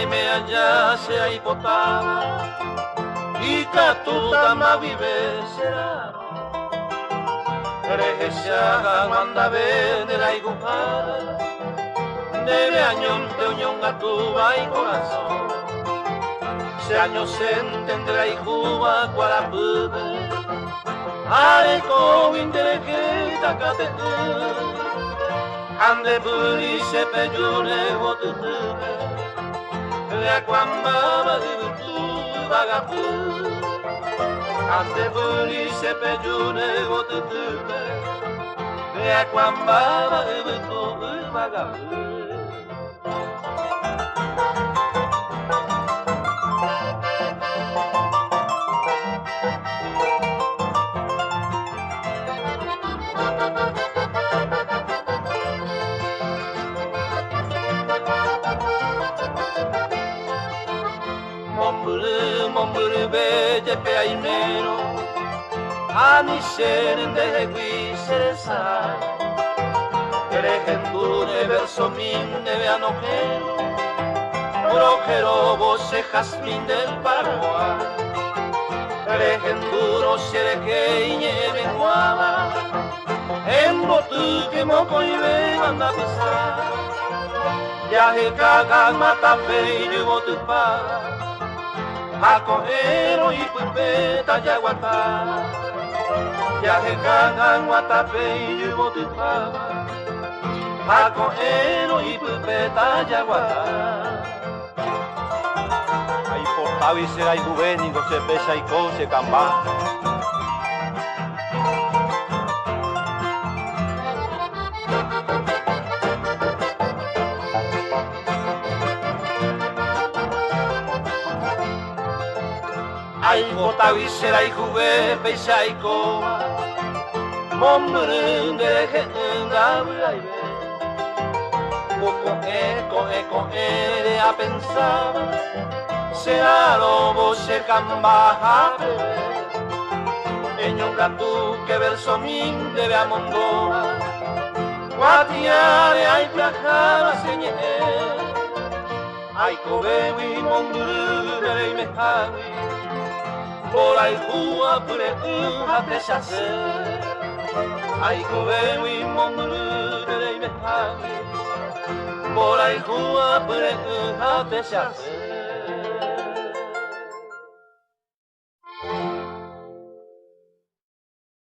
y me allá se hay potaba y catuta ma vive será Regesia manda vende la igujada debe añón de unión gatuba y corazón se años se entendrá y juba cuala pude are con inteligenta cate ande buri se peyune votutume le quamba tu vagabu ande buri se peyune votutume le quamba tu vagabu Momburu beje pe aimero ani seren de gui seresai Eregendure verso min de anojero Brojero voce jazmín del Paraguay Eregenduro sereke y nieve guava En botu que moco y ve anda pisar Ya he cagan mata fe y botu pa Acogero y pupeta yaguatá Ya que cagan guatape y yubo tu pava Acogero y pupeta yaguatá Ay portaba y será y juvénico se pesa y cose cambá Ay, botavicera y jugué, peisa y coma, mombrun de genda, con de a pensar, será lobo se camba, en un gato que verso min debe a mondoa, guatiare ay plajara señé, ay cobe y mombrun de me javi. Por ahí jua pure hate shase Ay kobe wi momru de me hagi Por ahí jua pure hate shase